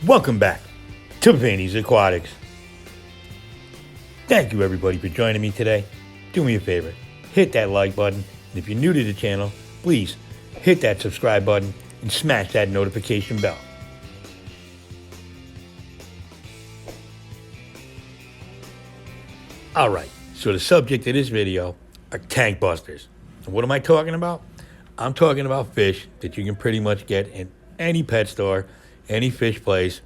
Welcome back to Vanny's Aquatics. Thank you everybody for joining me today. Do me a favor, hit that like button, and if you're new to the channel, please hit that subscribe button and smash that notification bell. Alright, so the subject of this video are Tankbusters. And what am I talking about? I'm talking about fish that you can pretty much get in any pet store, any fish place.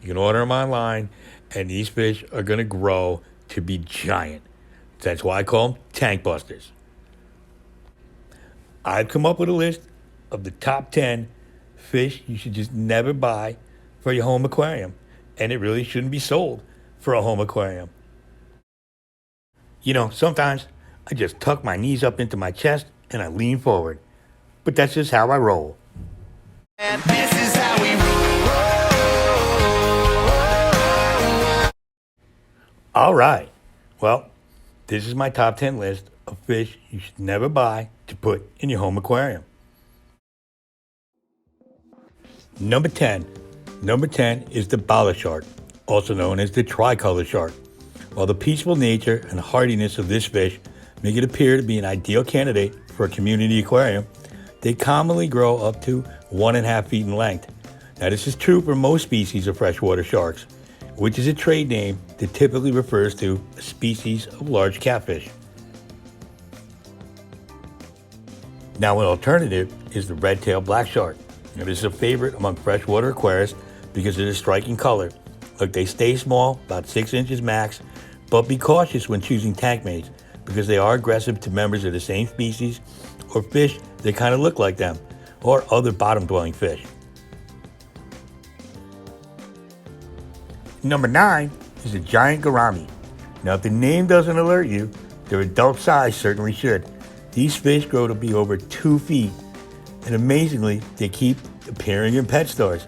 You can order them online, and these fish are going to grow to be giant. That's why I call them Tankbusters. I've come up with a list of the top 10 fish you should just never buy for your home aquarium, and it really shouldn't be sold for a home aquarium. You know, sometimes I just tuck my knees up into my chest and I lean forward, but that's just how I roll. And this is how we roll. All right, well, this is my top 10 list of fish you should never buy to put in your home aquarium. Number 10 is the Bala shark, also known as the tricolor shark. While the peaceful nature and hardiness of this fish make it appear to be an ideal candidate for a community aquarium, they commonly grow up to 1.5 feet in length. Now, this is true for most species of freshwater sharks, which is a trade name that typically refers to a species of large catfish. Now, an alternative is the red-tailed black shark. Now, this is a favorite among freshwater aquarists because of their striking color. Look, they stay small, about 6 inches max, but be cautious when choosing tank mates because they are aggressive to members of the same species or fish that kind of look like them, or other bottom-dwelling fish. Number 9 is the giant gourami. Now, if the name doesn't alert you, their adult size certainly should. These fish grow to be over 2 feet, and amazingly, they keep appearing in pet stores.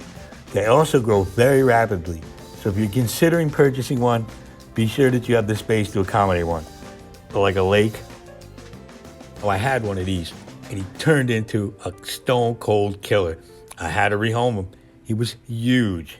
They also grow very rapidly, so if you're considering purchasing one, be sure that you have the space to accommodate one. Like a lake. Oh, I had one of these, and he turned into a stone cold killer. I had to rehome him. He was huge.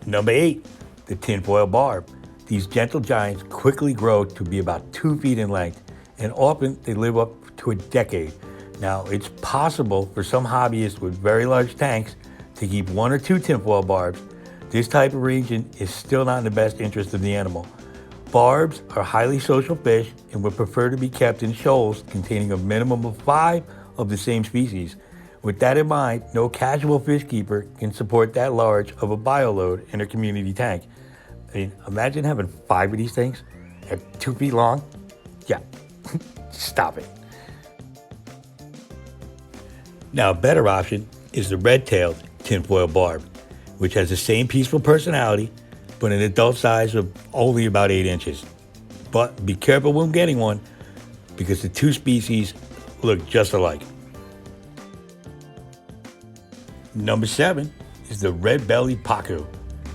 Number 8, the tinfoil barb. These gentle giants quickly grow to be about 2 feet in length, and often they live up to a decade. Now, it's possible for some hobbyists with very large tanks to keep 1 or 2 tinfoil barbs. This type of arrangement is still not in the best interest of the animal. Barbs are highly social fish and would prefer to be kept in shoals containing a minimum of 5 of the same species. With that in mind, no casual fish keeper can support that large of a bioload in a community tank. I mean, imagine having 5 of these things at 2 feet long. Yeah, stop it. Now, a better option is the red-tailed tinfoil barb, which has the same peaceful personality, but an adult size of only about 8 inches. But be careful when getting one, because the two species look just alike. Number 7 is the red-bellied pacu.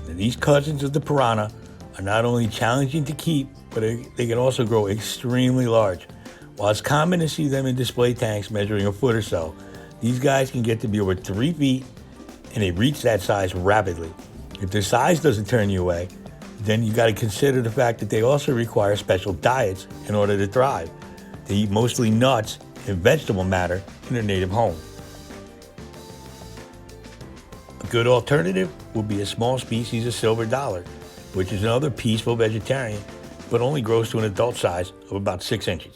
Now, these cousins of the piranha are not only challenging to keep, but they can also grow extremely large. While it's common to see them in display tanks measuring a foot or so, these guys can get to be over 3 feet, and they reach that size rapidly. If their size doesn't turn you away, then you got to consider the fact that they also require special diets in order to thrive. They eat mostly nuts and vegetable matter in their native home. A good alternative would be a small species of silver dollar, which is another peaceful vegetarian, but only grows to an adult size of about 6 inches.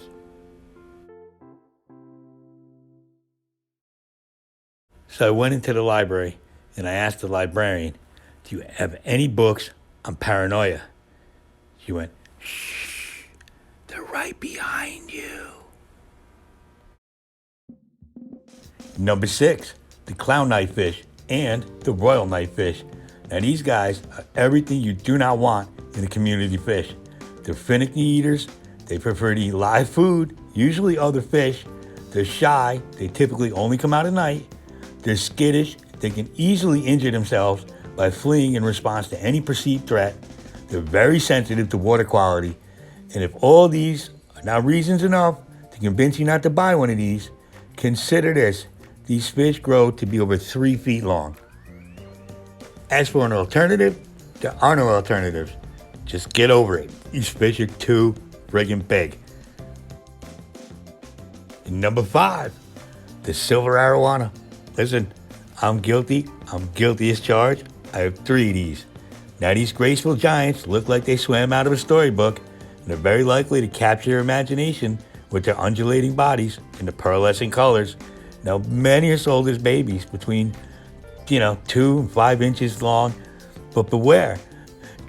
So I went into the library and I asked the librarian, "Do you have any books on paranoia?" She went, "Shh, they're right behind you." Number 6, the clown knifefish and the royal knifefish. Now, these guys are everything you do not want in a community fish. They're finicky eaters. They prefer to eat live food, usually other fish. They're shy. They typically only come out at night. They're skittish. They can easily injure themselves by fleeing in response to any perceived threat. They're very sensitive to water quality. And if all these are not reasons enough to convince you not to buy one of these, consider this. These fish grow to be over 3 feet long. As for an alternative, there are no alternatives. Just get over it. These fish are too friggin' big. Number 5, the silver arowana. Listen, I'm guilty as charged. I have 3 of these. Now these graceful giants look like they swam out of a storybook, and they're very likely to capture your imagination with their undulating bodies and the pearlescent colors. Now many are sold as babies between 2 and 5 inches long, but beware,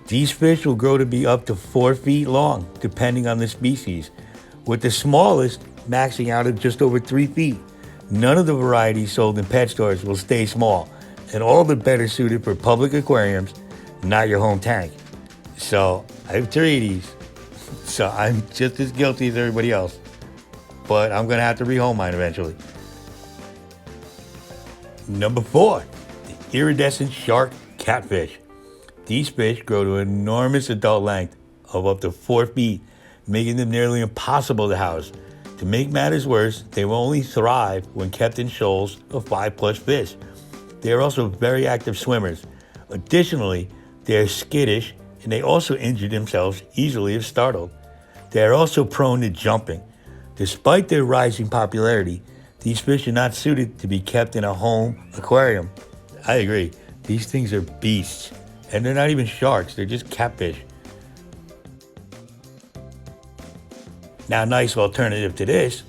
these fish will grow to be up to 4 feet long depending on the species, with the smallest maxing out at just over 3 feet. None of the varieties sold in pet stores will stay small, and all the better suited for public aquariums, not your home tank. So I have 3 of these, so I'm just as guilty as everybody else, but I'm gonna have to rehome mine eventually. Number 4, the iridescent shark catfish. These fish grow to an enormous adult length of up to 4 feet, making them nearly impossible to house. To make matters worse, they will only thrive when kept in shoals of 5+ fish. They are also very active swimmers. Additionally, they are skittish, and they also injure themselves easily if startled. They are also prone to jumping. Despite their rising popularity, these fish are not suited to be kept in a home aquarium. I agree, these things are beasts. And they're not even sharks, they're just catfish. Now, a nice alternative to this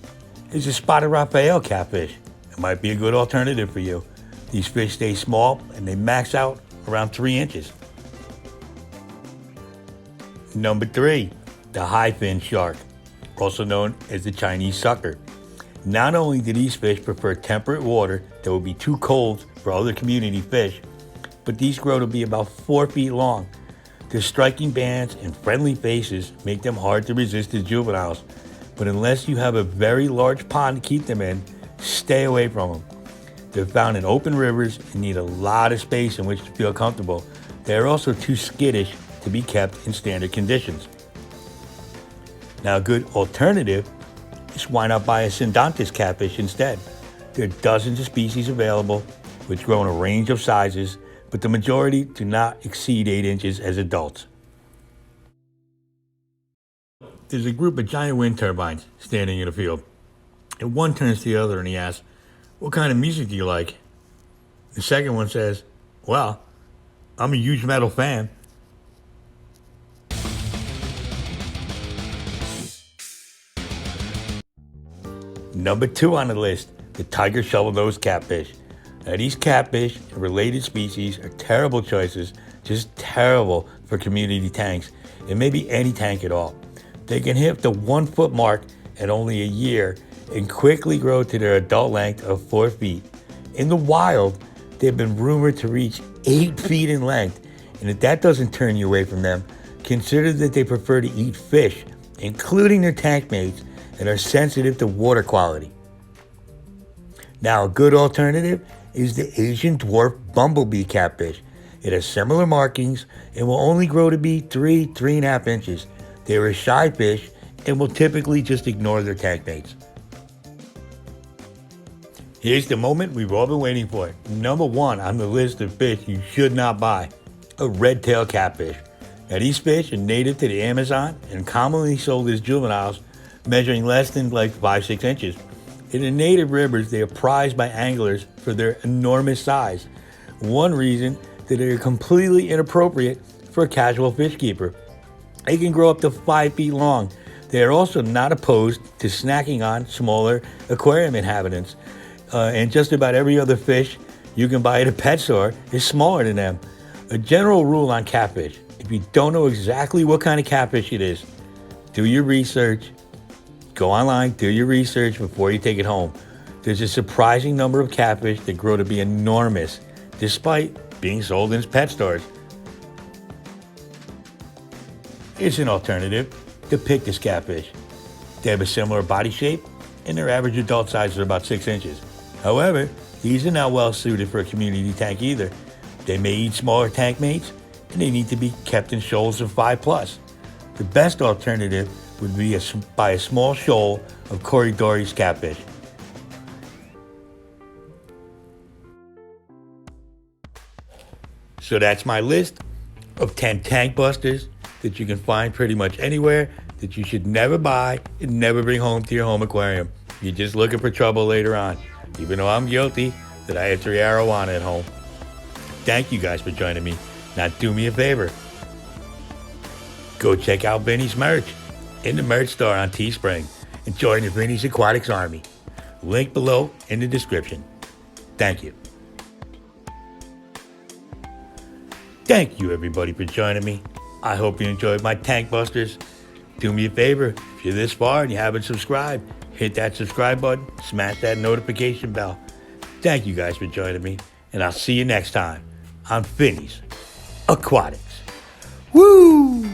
is the spotted Raphael catfish. It might be a good alternative for you. These fish stay small and they max out around 3 inches. Number 3, the high-fin shark, also known as the Chinese sucker. Not only do these fish prefer temperate water that would be too cold for other community fish, but these grow to be about 4 feet long. Their striking bands and friendly faces make them hard to resist as juveniles, but unless you have a very large pond to keep them in, stay away from them. They're found in open rivers and need a lot of space in which to feel comfortable. They are also too skittish to be kept in standard conditions. Now, a good alternative is why not buy a Synodontis catfish instead. There are dozens of species available, which grow in a range of sizes, but the majority do not exceed 8 inches as adults. There's a group of giant wind turbines standing in a field, and one turns to the other and he asks, "What kind of music do you like?" The second one says, "Well, I'm a huge metal fan." Number 2 on the list, the tiger shovelnose catfish. Now, these catfish and related species are terrible choices, just terrible for community tanks, and maybe any tank at all. They can hit the 1 foot mark at only a year and quickly grow to their adult length of 4 feet. In the wild, they've been rumored to reach 8 feet in length, and if that doesn't turn you away from them, consider that they prefer to eat fish, including their tank mates, and are sensitive to water quality. Now, a good alternative is the Asian dwarf bumblebee catfish. It has similar markings and will only grow to be 3.5 inches. They are a shy fish and will typically just ignore their tank mates. Here's the moment we've all been waiting for. Number 1 on the list of fish you should not buy, a red-tailed catfish. Now, these fish are native to the Amazon and commonly sold as juveniles, measuring less than 5-6 inches. In the native rivers, they are prized by anglers for their enormous size. One reason that they are completely inappropriate for a casual fish keeper. They can grow up to 5 feet long. They are also not opposed to snacking on smaller aquarium inhabitants. And just about every other fish you can buy at a pet store is smaller than them. A general rule on catfish: if you don't know exactly what kind of catfish it is, do your research. Go online, do your research before you take it home. There's a surprising number of catfish that grow to be enormous, despite being sold in pet stores. Here's an alternative, the Pictus catfish. They have a similar body shape, and their average adult size is about 6 inches. However, these are not well suited for a community tank either. They may eat smaller tank mates, and they need to be kept in shoals of 5 plus. The best alternative would be buy a small shoal of Corridori's catfish. So that's my list of 10 Tankbusters that you can find pretty much anywhere that you should never buy and never bring home to your home aquarium. You're just looking for trouble later on. Even though I'm guilty that I had 3 arowana at home. Thank you guys for joining me. Now do me a favor. Go check out Vinny's merch in the merch store on Teespring and join the Vinny's Aquatics Army. Link below in the description. Thank you. Thank you everybody for joining me. I hope you enjoyed my Tankbusters. Do me a favor, if you're this far and you haven't subscribed, hit that subscribe button, smash that notification bell. Thank you guys for joining me, and I'll see you next time on Vinny's Aquatics. Woo!